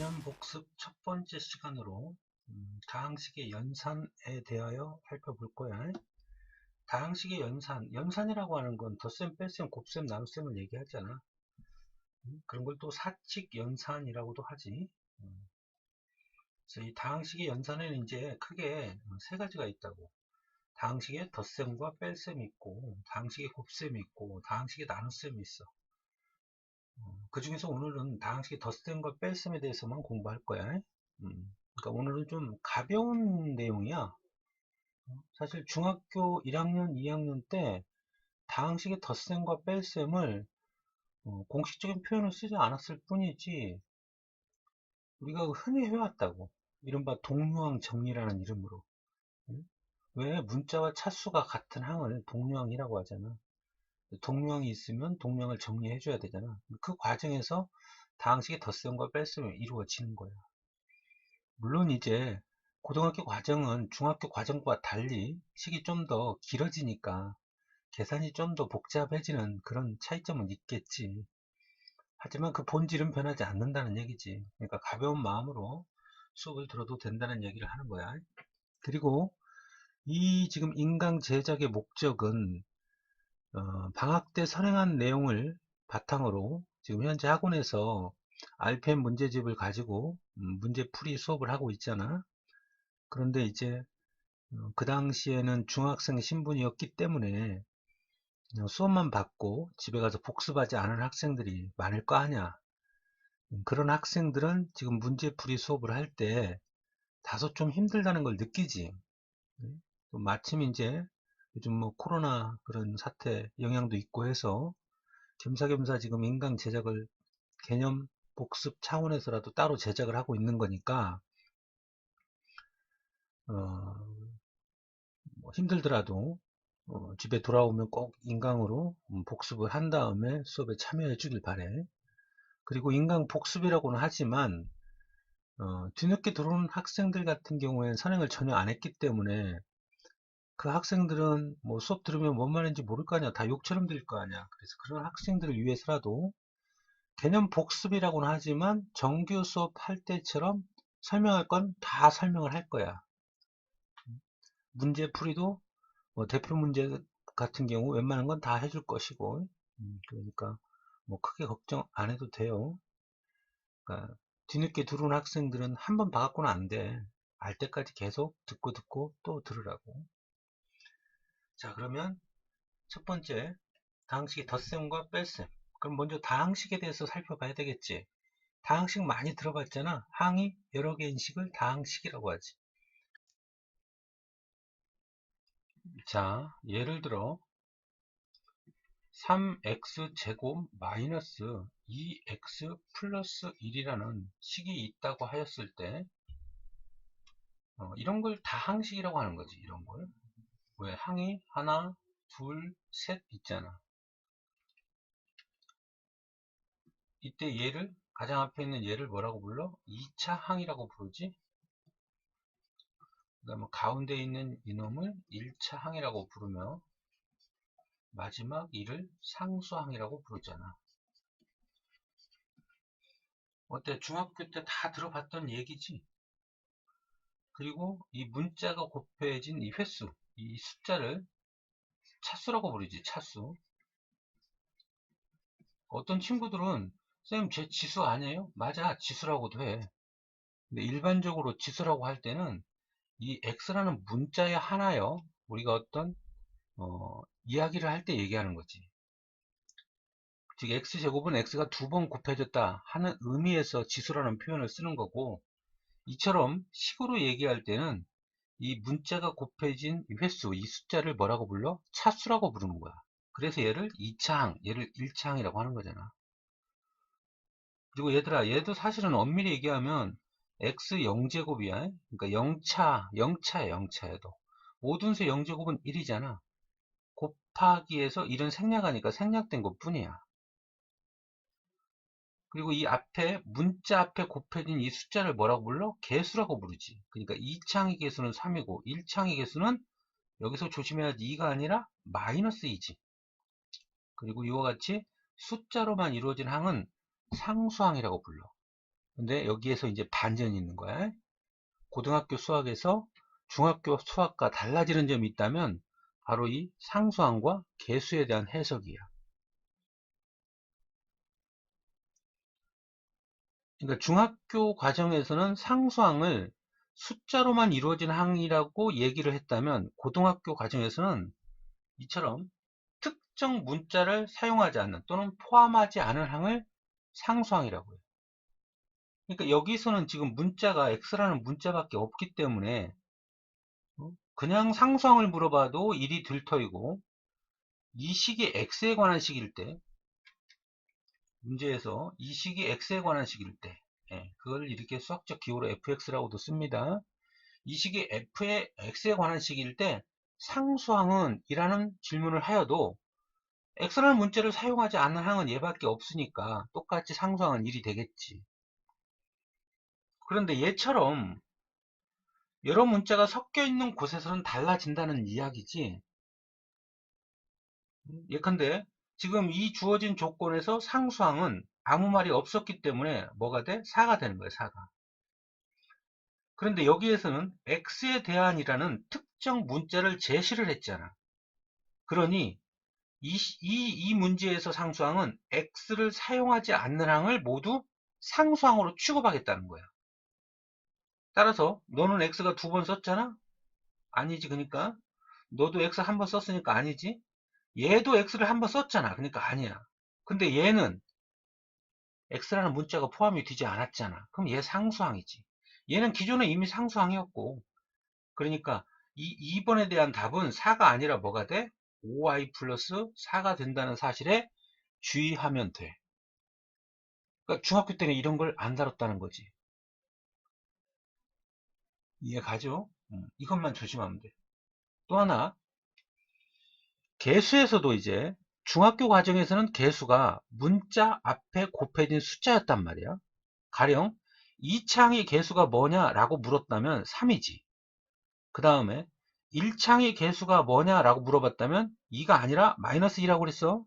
개념 복습 첫 번째 시간으로 다항식의 연산에 대하여 살펴볼 거야. 다항식의 연산이라고 하는 건 덧셈, 뺄셈, 곱셈, 나눗셈을 얘기하잖아. 그런 걸 또 사칙 연산이라고도 하지. 그래서 이 다항식의 연산에는 이제 크게 세 가지가 있다고. 다항식의 덧셈과 뺄셈이 있고, 다항식의 곱셈이 있고, 다항식의 나눗셈이 있어. 그 중에서 오늘은 다항식의 덧셈과 뺄셈에 대해서만 공부할 거야. 그러니까 오늘은 좀 가벼운 내용이야. 사실 중학교 1학년, 2학년 때 다항식의 덧셈과 뺄셈을 공식적인 표현을 쓰지 않았을 뿐이지 우리가 흔히 해왔다고. 이른바 동류항 정리라는 이름으로. 왜 문자와 차수가 같은 항을 동류항이라고 하잖아. 동류항이 있으면 동류항을 정리해 줘야 되잖아. 그 과정에서 다항식의 덧셈과 뺄셈이 이루어지는 거야. 물론 이제 고등학교 과정은 중학교 과정과 달리 식이 좀 더 길어지니까 계산이 좀 더 복잡해지는 그런 차이점은 있겠지. 하지만 그 본질은 변하지 않는다는 얘기지. 그러니까 가벼운 마음으로 수업을 들어도 된다는 얘기를 하는 거야. 그리고 이 지금 인강 제작의 목적은 방학 때 선행한 내용을 바탕으로 지금 현재 학원에서 RPM 문제집을 가지고 문제풀이 수업을 하고 있잖아. 그런데 이제 그 당시에는 중학생 신분이었기 때문에 그냥 수업만 받고 집에 가서 복습하지 않은 학생들이 많을 거 아니야. 그런 학생들은 지금 문제풀이 수업을 할 때 다소 좀 힘들다는 걸 느끼지. 마침 이제 요즘 뭐 코로나 그런 사태 영향도 있고 해서 겸사겸사 지금 인강 제작을 개념 복습 차원에서라도 따로 제작을 하고 있는 거니까 뭐 힘들더라도 집에 돌아오면 꼭 인강으로 복습을 한 다음에 수업에 참여해 주길 바래. 그리고 인강 복습이라고는 하지만 뒤늦게 들어오는 학생들 같은 경우에는 선행을 전혀 안 했기 때문에 그 학생들은 뭐 수업 들으면 뭔 말인지 모를 거 아니야. 다 욕처럼 들릴 거 아니야. 그래서 그런 학생들을 위해서라도 개념 복습이라고는 하지만 정규 수업 할 때처럼 설명할 건 다 설명을 할 거야. 문제풀이도 뭐 대표 문제 같은 경우 웬만한 건 다 해줄 것이고, 그러니까 뭐 크게 걱정 안 해도 돼요. 그러니까 뒤늦게 들어온 학생들은 한 번 봐갖고는 안 돼. 알 때까지 계속 듣고 또 들으라고. 자, 그러면 첫 번째 다항식의 덧셈과 뺄셈. 그럼 먼저 다항식에 대해서 살펴봐야 되겠지. 다항식 많이 들어봤잖아. 항이 여러 개인 식을 다항식이라고 하지. 자, 예를 들어 3x제곱 마이너스 2x 플러스 1이라는 식이 있다고 하였을 때 이런 걸 다항식이라고 하는 거지. 이런 걸. 왜? 항이 하나, 둘, 셋 있잖아. 이때 얘를 가장 앞에 있는 얘를 뭐라고 불러? 2차 항이라고 부르지. 그 다음에 가운데 있는 이놈을 1차 항이라고 부르며 마지막 1을 상수항이라고 부르잖아. 어때? 중학교 때 다 들어봤던 얘기지. 그리고 이 문자가 곱해진 이 횟수, 이 숫자를 차수라고 부르지. 차수. 어떤 친구들은 쌤, 제 지수 아니에요? 맞아, 지수라고도 해. 근데 일반적으로 지수라고 할 때는 이 x라는 문자의 하나요. 우리가 어떤 이야기를 할 때 얘기하는 거지. 즉 x제곱은 x가 두 번 곱해졌다 하는 의미에서 지수라는 표현을 쓰는 거고, 이처럼 식으로 얘기할 때는 이 문자가 곱해진 이 횟수, 이 숫자를 뭐라고 불러? 차수라고 부르는 거야. 그래서 얘를 2차항, 얘를 1차항이라고 하는 거잖아. 그리고 얘들아, 얘도 사실은 엄밀히 얘기하면 x 0제곱이야. 그러니까 0차야, 0차에도. 모든 수 0제곱은 1이잖아. 곱하기에서 1은 생략하니까 생략된 것 뿐이야. 그리고 이 앞에, 문자 앞에 곱해진 이 숫자를 뭐라고 불러? 개수라고 부르지. 그러니까 2창의 개수는 3이고, 1창의 개수는 여기서 조심해야 지 2가 아니라 마이너스 2지. 그리고 이와 같이 숫자로만 이루어진 항은 상수항이라고 불러. 근데 여기에서 이제 반전이 있는 거야. 고등학교 수학에서 중학교 수학과 달라지는 점이 있다면 바로 이 상수항과 계수에 대한 해석이야. 그러니까 중학교 과정에서는 상수항을 숫자로만 이루어진 항이라고 얘기를 했다면 고등학교 과정에서는 이처럼 특정 문자를 사용하지 않는 또는 포함하지 않은 항을 상수항이라고 해요. 그러니까 여기서는 지금 문자가 x라는 문자밖에 없기 때문에 그냥 상수항을 물어봐도 일이 들터이고, 이 식이 x에 관한 식일 때, 문제에서 이 식이 x에 관한 식일 때, 그걸 이렇게 수학적 기호로 fx라고도 씁니다. 이 식이 x에 관한 식일 때 상수항은 이라는 질문을 하여도 x라는 문자를 사용하지 않는 항은 얘밖에 없으니까 똑같이 상수항은 1이 되겠지. 그런데 얘처럼 여러 문자가 섞여 있는 곳에서는 달라진다는 이야기지. 예컨대 지금 이 주어진 조건에서 상수항은 아무 말이 없었기 때문에 뭐가 돼? 4가 되는 거예요. 4가. 그런데 여기에서는 x에 대한이라는 특정 문자를 제시를 했잖아. 그러니 이 문제에서 상수항은 x를 사용하지 않는 항을 모두 상수항으로 취급하겠다는 거야. 따라서 너는 x가 2번 썼잖아? 아니지. 그러니까 너도 x 한 번 썼으니까 아니지. 얘도 x를 한 번 썼잖아. 그러니까 아니야. 근데 얘는 x라는 문자가 포함이 되지 않았잖아. 그럼 얘 상수항이지. 얘는 기존에 이미 상수항이었고, 그러니까 이 2번에 대한 답은 4가 아니라 뭐가 돼? 5y 플러스 4가 된다는 사실에 주의하면 돼. 그러니까 중학교 때는 이런 걸 안 다뤘다는 거지. 이해 가죠? 이것만 조심하면 돼. 또 하나, 계수에서도 이제 중학교 과정에서는 계수가 문자 앞에 곱해진 숫자였단 말이야. 가령 이 창의 계수가 뭐냐라고 물었다면 3이지. 그 다음에 1창의 계수가 뭐냐라고 물어봤다면 2가 아니라 마이너스 2라고 그랬어.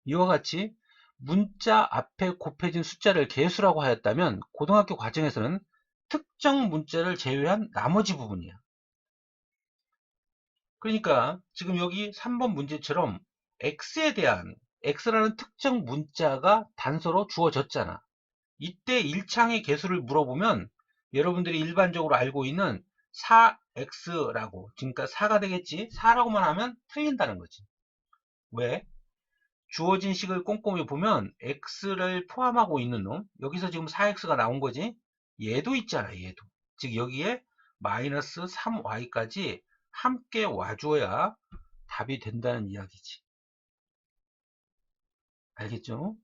이와 같이 문자 앞에 곱해진 숫자를 계수라고 하였다면 고등학교 과정에서는 특정 문자를 제외한 나머지 부분이야. 그러니까 지금 여기 3번 문제처럼 x에 대한 x라는 특정 문자가 단서로 주어졌잖아. 이때 1창의 개수를 물어보면 여러분들이 일반적으로 알고 있는 4x라고, 그러니까 4가 되겠지. 4라고만 하면 틀린다는 거지. 왜? 주어진 식을 꼼꼼히 보면 x를 포함하고 있는 놈, 여기서 지금 4x가 나온 거지. 얘도 있잖아. 얘도. 즉 여기에 마이너스 3y까지 함께 와줘야 답이 된다는 이야기지. 알겠죠?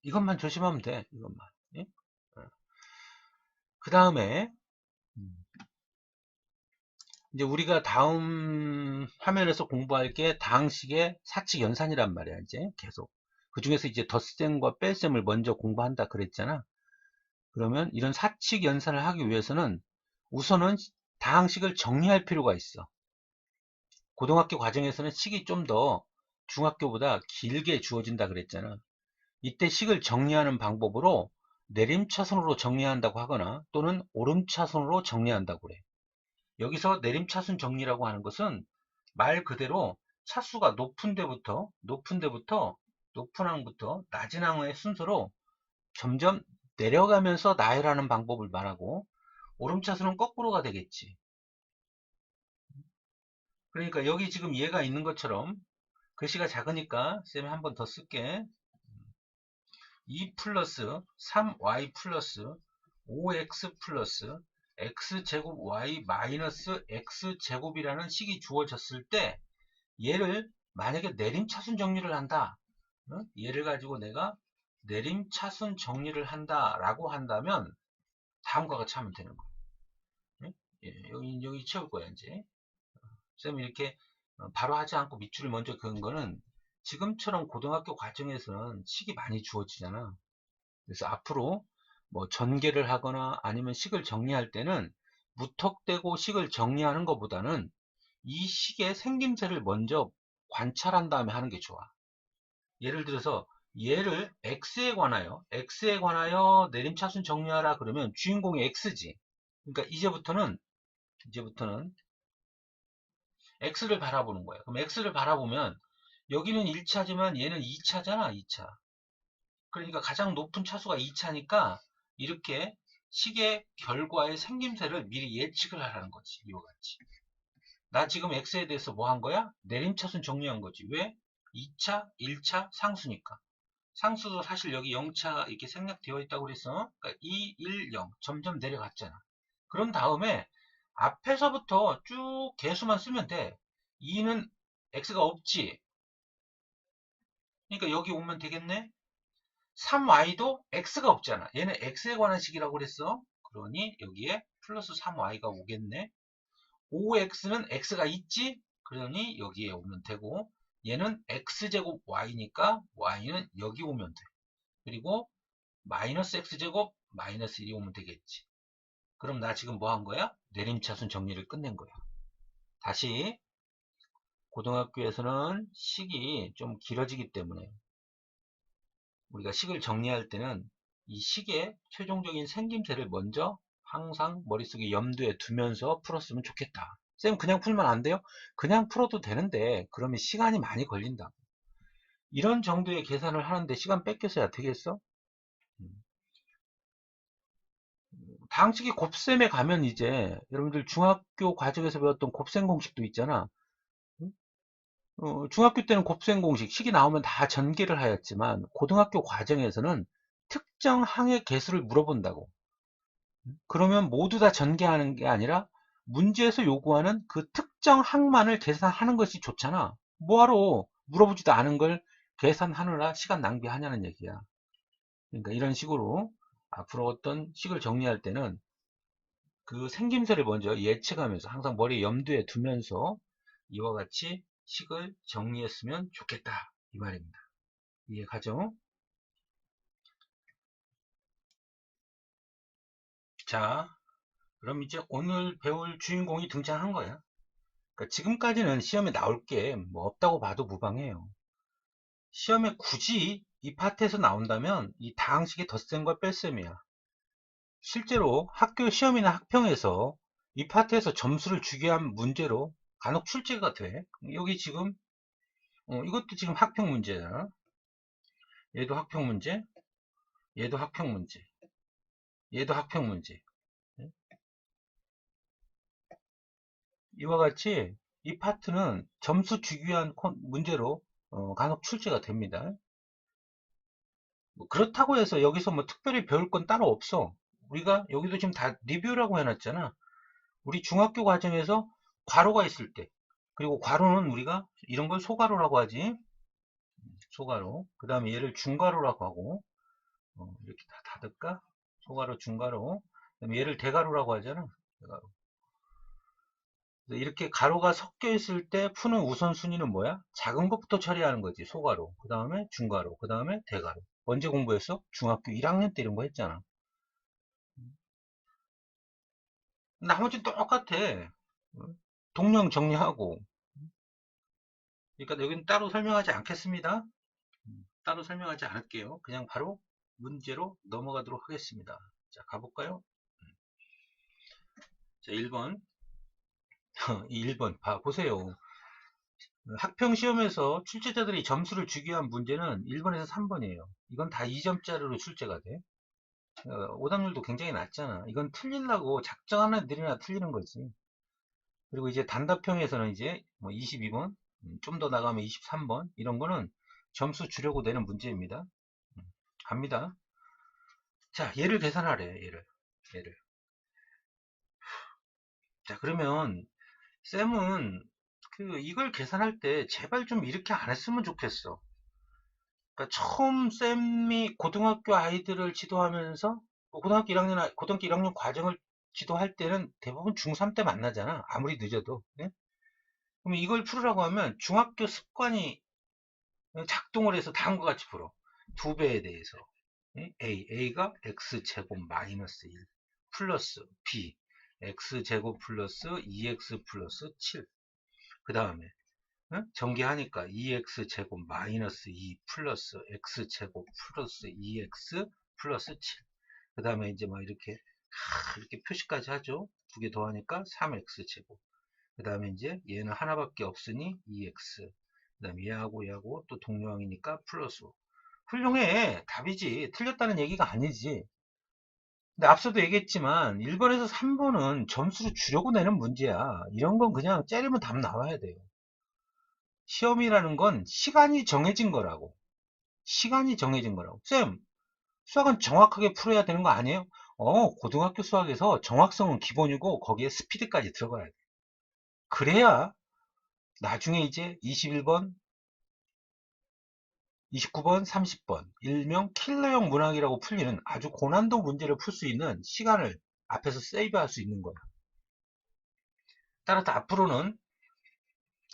이것만 조심하면 돼. 이것만. 예? 그 다음에 이제 우리가 다음 화면에서 공부할 게 다항식의 사칙 연산이란 말이야. 이제 계속 그 중에서 이제 덧셈과 뺄셈을 먼저 공부한다 그랬잖아. 그러면 이런 사칙 연산을 하기 위해서는 우선은 다항식을 정리할 필요가 있어. 고등학교 과정에서는 식이 좀 더 중학교보다 길게 주어진다 그랬잖아. 이때 식을 정리하는 방법으로 내림차순으로 정리한다고 하거나 또는 오름차순으로 정리한다고 그래. 여기서 내림차순 정리라고 하는 것은 말 그대로 차수가 높은 항부터 낮은 항의 순서로 점점 내려가면서 나열하는 방법을 말하고, 오름차순은 거꾸로가 되겠지. 그러니까 여기 지금 얘가 있는 것처럼 글씨가 작으니까 쌤이 한 번 더 쓸게. 2 플러스 3y 플러스 5x 플러스 x제곱 y 마이너스 x제곱이라는 식이 주어졌을 때 얘를 만약에 내림차순 정리를 한다. 얘를 가지고 내가 내림차순 정리를 한다 라고 한다면 다음과 같이 하면 되는 거야. 예, 여기 채울 거야 이제. 쌤이 이렇게 바로 하지 않고 밑줄을 먼저 그은 거는 지금처럼 고등학교 과정에서는 식이 많이 주어지잖아. 그래서 앞으로 뭐 전개를 하거나 아니면 식을 정리할 때는 무턱대고 식을 정리하는 것보다는 이 식의 생김새를 먼저 관찰한 다음에 하는 게 좋아. 예를 들어서 얘를 x에 관하여 내림차순 정리하라 그러면 주인공이 x지. 그러니까 이제부터는 x를 바라보는 거야. 그럼 x를 바라보면 여기는 1차지만 얘는 2차잖아, 2차. 그러니까 가장 높은 차수가 2차니까 이렇게 식의 결과의 생김새를 미리 예측을 하라는 거지. 이와 같이. 나 지금 x에 대해서 뭐 한 거야? 내림차순 정리한 거지. 왜? 2차, 1차 상수니까. 상수도 사실 여기 0차 이렇게 생략되어 있다고 그랬어. 그러니까 2, 1, 0 점점 내려갔잖아. 그런 다음에 앞에서부터 쭉 개수만 쓰면 돼. 2는 x가 없지. 그러니까 여기 오면 되겠네. 3y도 x가 없잖아. 얘는 x에 관한 식이라고 그랬어. 그러니 여기에 플러스 3y가 오겠네. 5x는 x가 있지. 그러니 여기에 오면 되고 얘는 x제곱 y니까 y는 여기 오면 돼. 그리고 마이너스 x제곱 마이너스 1이 오면 되겠지. 그럼 나 지금 뭐 한 거야? 내림차순 정리를 끝낸 거야. 다시 고등학교에서는 식이 좀 길어지기 때문에 우리가 식을 정리할 때는 이 식의 최종적인 생김새를 먼저 항상 머릿속에 염두에 두면서 풀었으면 좋겠다. 쌤 그냥 풀면 안 돼요? 그냥 풀어도 되는데 그러면 시간이 많이 걸린다. 이런 정도의 계산을 하는데 시간 뺏겨서야 되겠어? 다항식이 곱셈에 가면 이제 여러분들 중학교 과정에서 배웠던 곱셈 공식도 있잖아. 중학교 때는 곱셈 공식, 식이 나오면 다 전개를 하였지만 고등학교 과정에서는 특정 항의 개수를 물어본다고. 그러면 모두 다 전개하는 게 아니라 문제에서 요구하는 그 특정 항만을 계산하는 것이 좋잖아. 뭐하러 물어보지도 않은 걸 계산하느라 시간 낭비하냐는 얘기야. 그러니까 이런 식으로 앞으로 어떤 식을 정리할 때는 그 생김새를 먼저 예측하면서 항상 머리에 염두에 두면서 이와 같이 식을 정리했으면 좋겠다 이 말입니다. 이해가죠? 자, 그럼 이제 오늘 배울 주인공이 등장한 거야. 그러니까 지금까지는 시험에 나올 게 뭐 없다고 봐도 무방해요. 시험에 굳이 이 파트에서 나온다면 이 다항식의 덧셈과 뺄셈이야. 실제로 학교 시험이나 학평에서 이 파트에서 점수를 주게 한 문제로 간혹 출제가 돼. 여기 지금 이것도 지금 학평 문제야. 얘도 학평 문제, 얘도 학평 문제, 얘도 학평 문제. 이와 같이 이 파트는 점수 주기 위한 문제로 간혹 출제가 됩니다. 뭐 그렇다고 해서 여기서 뭐 특별히 배울 건 따로 없어. 우리가 여기도 지금 다 리뷰라고 해놨잖아. 우리 중학교 과정에서 괄호가 있을 때, 그리고 괄호는 우리가 이런 걸 소괄호라고 하지. 소괄호. 그 다음에 얘를 중괄호라고 하고, 이렇게 다 닫을까? 소괄호, 중괄호. 그다음에 얘를 대괄호라고 하잖아. 대괄호. 이렇게 가로가 섞여 있을 때 푸는 우선순위는 뭐야? 작은 것부터 처리하는 거지. 소가로, 그 다음에 중가로, 그 다음에 대가로. 언제 공부했어? 중학교 1학년 때 이런 거 했잖아. 나머지는 똑같아. 동령 정리하고. 그러니까 여기는 따로 설명하지 않겠습니다. 따로 설명하지 않을게요. 그냥 바로 문제로 넘어가도록 하겠습니다. 자, 가볼까요? 자, 1번. 이 1번 보세요. 학평 시험에서 출제자들이 점수를 주기 위한 문제는 1번에서 3번이에요. 이건 다 2점짜리로 출제가 돼. 오답률도 굉장히 낮잖아. 이건 틀리려고 작정하는 애들이나 틀리는 거지. 그리고 이제 단답형에서는 이제 뭐 22번, 좀 더 나가면 23번, 이런 거는 점수 주려고 내는 문제입니다. 갑니다. 자, 얘를 계산하래, 얘를. 자, 그러면 쌤은 이걸 계산할 때 제발 좀 이렇게 안 했으면 좋겠어. 그러니까 처음 쌤이 고등학교 아이들을 지도하면서 고등학교 1학년 과정을 지도할 때는 대부분 중3 때 만나잖아. 아무리 늦어도. 네? 그럼 이걸 풀으라고 하면 중학교 습관이 작동을 해서 다음과 같이 풀어. 두 배에 대해서. 네? A가 x제곱 마이너스 1 플러스 B x제곱 플러스 2x 플러스 7. 그 다음에 응? 전개하니까 2x제곱 마이너스 2 플러스 x제곱 플러스 2x 플러스 7. 그 다음에 이제 막 이렇게 표시까지 하죠. 두 개 더하니까 3x제곱. 그 다음에 이제 얘는 하나밖에 없으니 2x. 그 다음에 얘하고 또 동료항이니까 플러스 5. 훌륭해. 답이지. 틀렸다는 얘기가 아니지. 근데 앞서도 얘기했지만 1번에서 3번은 점수를 주려고 내는 문제야. 이런 건 그냥 째리면 답 나와야 돼요. 시험이라는 건 시간이 정해진 거라고. 시간이 정해진 거라고. 쌤, 수학은 정확하게 풀어야 되는 거 아니에요? 고등학교 수학에서 정확성은 기본이고 거기에 스피드까지 들어가야 돼. 그래야 나중에 이제 21번, 29번, 30번 일명 킬러형 문항이라고 풀리는 아주 고난도 문제를 풀 수 있는 시간을 앞에서 세이브할 수 있는 거야. 따라서 앞으로는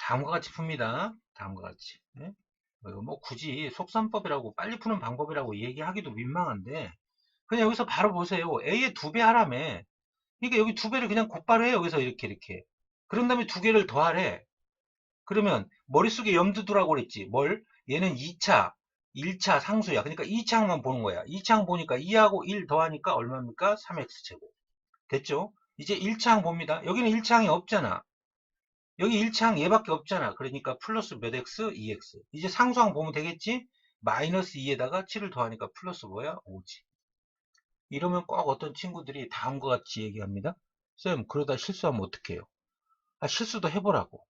다음과 같이 풉니다. 다음과 같이. 네? 뭐 굳이 속산법이라고 빨리 푸는 방법이라고 얘기하기도 민망한데 그냥 여기서 바로 보세요. A의 2배 하라며. 그러니까 여기 2배를 그냥 곧바로 해. 여기서 이렇게. 그런 다음에 2개를 더하래. 그러면 머릿속에 염두 두라고 그랬지. 뭘? 얘는 2차, 1차 상수야. 그러니까 2차항만 보는 거야. 2차항 보니까 2하고 1 더하니까 얼마입니까? 3x제곱. 됐죠? 이제 1차항 봅니다. 여기는 1차항이 없잖아. 여기 1차항 얘밖에 없잖아. 그러니까 플러스 몇 x? 2x. 이제 상수항 보면 되겠지? 마이너스 2에다가 7을 더하니까 플러스 뭐야? 5지. 이러면 꼭 어떤 친구들이 다음과 같이 얘기합니다. 쌤, 그러다 실수하면 어떡해요? 실수도 해보라고.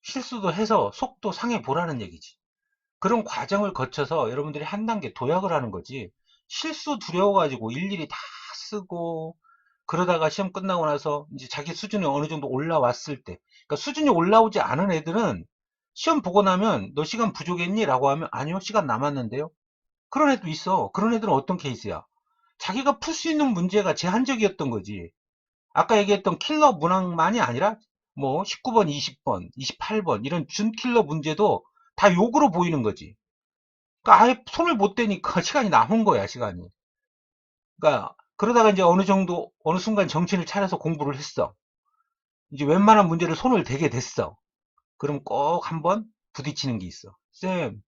실수도 해서 속도 상해 보라는 얘기지. 그런 과정을 거쳐서 여러분들이 한 단계 도약을 하는 거지. 실수 두려워가지고 일일이 다 쓰고 그러다가 시험 끝나고 나서 이제 자기 수준이 어느 정도 올라왔을 때, 그러니까 수준이 올라오지 않은 애들은 시험 보고 나면 너 시간 부족했니? 라고 하면 아니요, 시간 남았는데요. 그런 애도 있어. 그런 애들은 어떤 케이스야? 자기가 풀 수 있는 문제가 제한적이었던 거지. 아까 얘기했던 킬러 문항만이 아니라 뭐 19번, 20번, 28번 이런 준킬러 문제도 다 욕으로 보이는 거지. 그러니까 아예 손을 못 대니까 시간이 남은 거야, 시간이. 그러니까 그러다가 이제 어느 정도 어느 순간 정신을 차려서 공부를 했어. 이제 웬만한 문제를 손을 대게 됐어. 그럼 꼭 한번 부딪히는 게 있어. 쌤,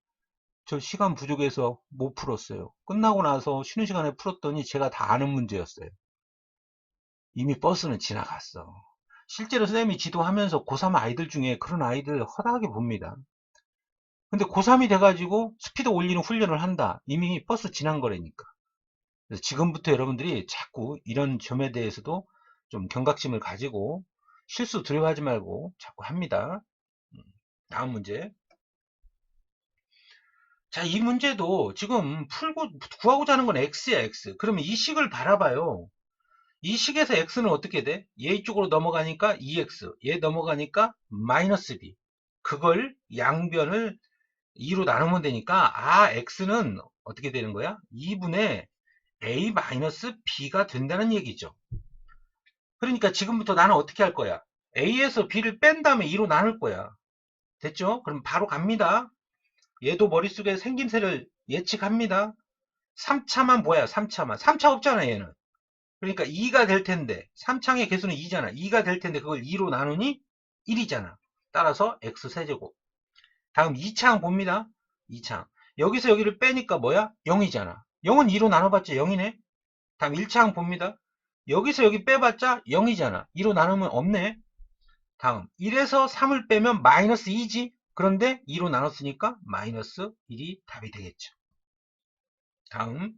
저 시간 부족해서 못 풀었어요. 끝나고 나서 쉬는 시간에 풀었더니 제가 다 아는 문제였어요. 이미 버스는 지나갔어. 실제로 쌤이 지도하면서 고3 아이들 중에 그런 아이들 허다하게 봅니다. 근데 고3이 돼가지고 스피드 올리는 훈련을 한다. 이미 버스 지난 거라니까. 그래서 지금부터 여러분들이 자꾸 이런 점에 대해서도 좀 경각심을 가지고 실수 두려워하지 말고 자꾸 합니다. 다음 문제. 자, 이 문제도 지금 풀고 구하고자 하는 건 x야, x. 그러면 이 식을 바라봐요. 이 식에서 x는 어떻게 돼? 얘 쪽으로 넘어가니까 2x, 얘 넘어가니까 마이너스 b. 그걸 양변을 2로 나누면 되니까 x는 어떻게 되는 거야? 2분의 a-b가 된다는 얘기죠. 그러니까 지금부터 나는 어떻게 할 거야? a에서 b를 뺀 다음에 2로 나눌 거야. 됐죠? 그럼 바로 갑니다. 얘도 머릿속에 생김새를 예측합니다. 3차만 뭐야? 3차만. 3차 없잖아, 얘는. 그러니까 2가 될 텐데 3창의 개수는 2잖아. 2가 될 텐데 그걸 2로 나누니 1이잖아. 따라서 x세제곱. 다음 2창 봅니다. 2창. 여기서 여기를 빼니까 뭐야? 0이잖아. 0은 2로 나눠봤자 0이네. 다음 1창 봅니다. 여기서 여기 빼봤자 0이잖아. 2로 나누면 없네. 다음 1에서 3을 빼면 마이너스 2지. 그런데 2로 나눴으니까 마이너스 1이 답이 되겠죠. 다음.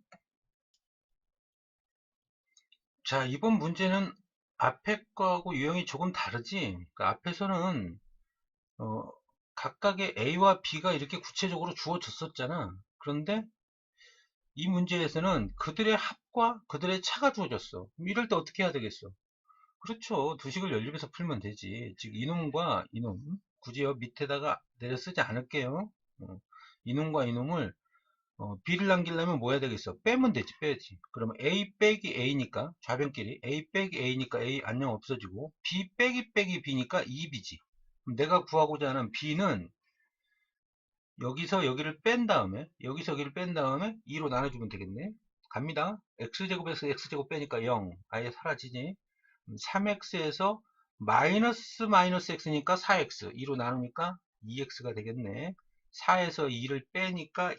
자, 이번 문제는 앞에 거하고 유형이 조금 다르지. 그러니까 앞에서는 어, 각각의 A와 B가 이렇게 구체적으로 주어졌었잖아. 그런데 이 문제에서는 그들의 합과 그들의 차가 주어졌어. 그럼 이럴 때 어떻게 해야 되겠어? 그렇죠. 두 식을 연립해서 풀면 되지. 즉 이놈과 이놈, 굳이 요 밑에다가 내려 쓰지 않을게요. 이놈과 이놈을 B를 남기려면 뭐 해야 되겠어? 빼면 되지, 빼야지. 그러면 A 빼기 A니까, 좌변끼리, A 빼기 A니까 A 안녕 없어지고, B 빼기 빼기 B니까 2B지. 그럼 내가 구하고자 하는 B는 여기서 여기를 뺀 다음에, 여기서 여기를 뺀 다음에 2로 나눠주면 되겠네. 갑니다. X제곱에서 X제곱 빼니까 0. 아예 사라지지. 3X에서 마이너스 마이너스 x니까 4x, 2로 나누니까 2x가 되겠네. 4에서 2를 빼니까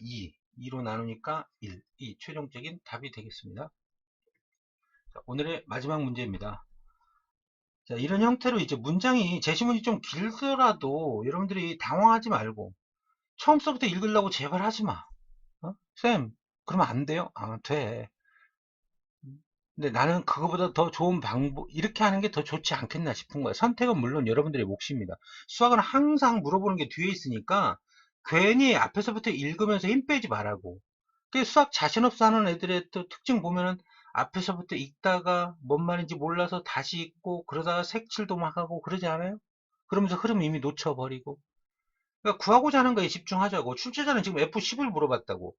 2로 나누니까 1. 이 최종적인 답이 되겠습니다. 자, 오늘의 마지막 문제입니다. 자, 이런 형태로 이제 문장이 제시문이 좀 길더라도 여러분들이 당황하지 말고 처음부터 읽으려고 제발 하지 마. 쌤, 그러면 안 돼요? 아, 돼. 근데 나는 그거보다 더 좋은 방법, 이렇게 하는 게 더 좋지 않겠나 싶은 거예요. 선택은 물론 여러분들의 몫입니다. 수학은 항상 물어보는 게 뒤에 있으니까 괜히 앞에서부터 읽으면서 힘 빼지 말라고. 수학 자신 없어 하는 애들의 또 특징 보면은 앞에서부터 읽다가 뭔 말인지 몰라서 다시 읽고 그러다가 색칠도 막 하고 그러지 않아요? 그러면서 흐름 이미 놓쳐버리고. 그러니까 구하고자 하는 거에 집중하자고. 출제자는 지금 F10을 물어봤다고.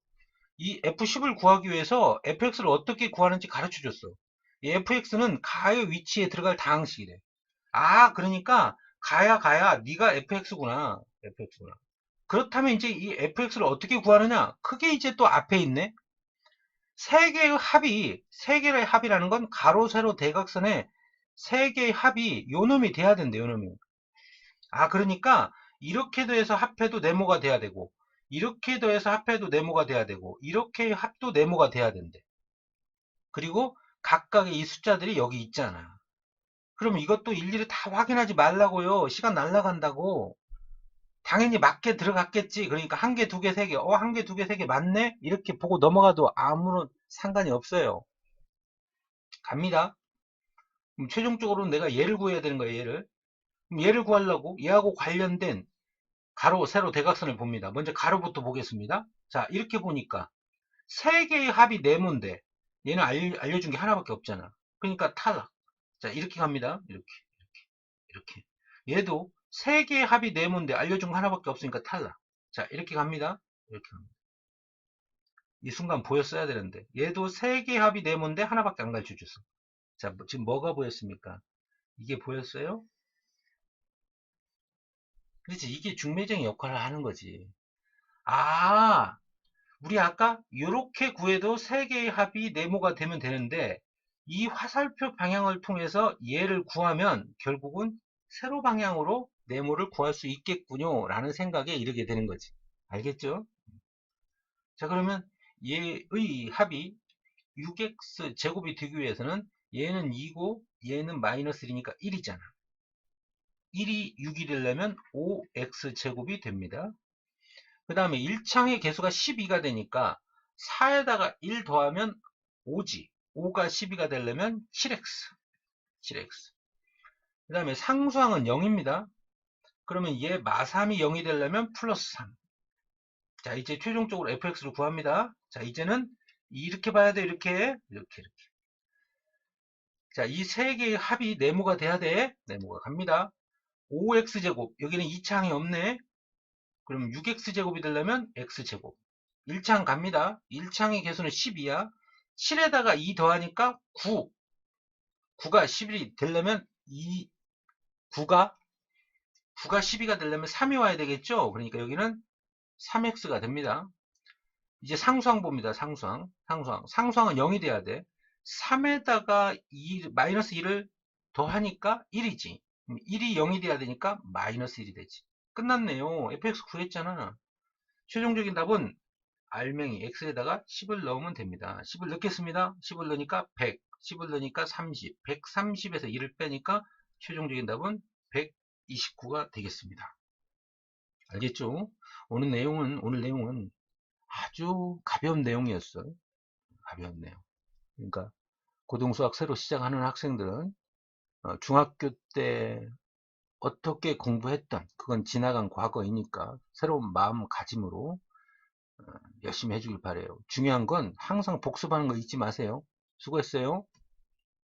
이 F10을 구하기 위해서 fx를 어떻게 구하는지 가르쳐 줬어. 이 fx는 가의 위치에 들어갈 다항식이래. 아, 그러니까 가야 네가 fx구나. fx구나. 그렇다면 이제 이 fx를 어떻게 구하느냐? 그게 이제 또 앞에 있네. 세 개의 합이라는 건 가로, 세로, 대각선의 세 개의 합이 요놈이 돼야 된대, 요놈이. 아, 그러니까 이렇게 더해서 합해도 네모가 돼야 되고, 이렇게 더해서 합해도 네모가 돼야 되고, 이렇게 합도 네모가 돼야 된대. 그리고 각각의 이 숫자들이 여기 있잖아. 그럼 이것도 일일이 다 확인하지 말라고요. 시간 날라간다고. 당연히 맞게 들어갔겠지. 그러니까 한 개, 두 개, 세 개. 한 개, 두 개, 세 개 맞네? 이렇게 보고 넘어가도 아무런 상관이 없어요. 갑니다. 그럼 최종적으로는 내가 얘를 구해야 되는 거예요, 얘를. 그럼 얘를 구하려고 얘하고 관련된 가로, 세로, 대각선을 봅니다. 먼저 가로부터 보겠습니다. 자, 이렇게 보니까 세 개의 합이 네모인데 얘는 알려준 게 하나밖에 없잖아. 그러니까 탈락. 자, 이렇게 갑니다. 이렇게. 얘도 세 개의 합이 네모인데 알려준 거 하나밖에 없으니까 탈락. 자, 이렇게 갑니다. 이렇게 갑니다. 이 순간 보였어야 되는데 얘도 세 개의 합이 네모인데 하나밖에 안 가르쳐 줬어. 자, 지금 뭐가 보였습니까? 이게 보였어요? 그렇지. 이게 중매쟁이 역할을 하는 거지. 아, 우리 아까 이렇게 구해도 세 개의 합이 네모가 되면 되는데 이 화살표 방향을 통해서 얘를 구하면 결국은 세로 방향으로 네모를 구할 수 있겠군요 라는 생각에 이르게 되는 거지. 알겠죠? 자, 그러면 얘의 합이 6x 제곱이 되기 위해서는 얘는 2고 얘는 마이너스 1이니까 1이잖아. 1이 6이 되려면 5x 제곱이 됩니다. 그 다음에 1창의 개수가 12가 되니까 4에다가 1 더하면 5지. 5가 12가 되려면 7x. 7x. 그 다음에 상수항은 0입니다. 그러면 얘 마삼이 0이 되려면 플러스 3. 자, 이제 최종적으로 fx를 구합니다. 자, 이제는 이렇게 봐야 돼. 이렇게. 자, 이 세 개의 합이 네모가 돼야 돼. 네모가 갑니다. 5x제곱. 여기는 2창이 없네. 그럼 6x제곱이 되려면 x제곱. 1창 갑니다. 1창의 개수는 12야. 7에다가 2 더하니까 9. 9가 11이 되려면 9가 12가 되려면 3이 와야 되겠죠? 그러니까 여기는 3x가 됩니다. 이제 상수항 봅니다. 상수항. 상수항은 0이 돼야 돼. 3에다가 마이너스 2를 더하니까 1이지. 1이 0이 돼야 되니까 마이너스 1이 되지. 끝났네요. fx 구했잖아. 최종적인 답은 알맹이 x에다가 10을 넣으면 됩니다. 10을 넣겠습니다. 10을 넣으니까 100, 10을 넣으니까 30, 130에서 1을 빼니까 최종적인 답은 129가 되겠습니다. 알겠죠? 오늘 내용은 아주 가벼운 내용이었어요. 가벼운 내용. 그러니까 고등수학 새로 시작하는 학생들은 중학교 때 어떻게 공부했던 그건 지나간 과거이니까 새로운 마음가짐으로 열심히 해주길 바래요. 중요한 건 항상 복습하는 거 잊지 마세요. 수고했어요.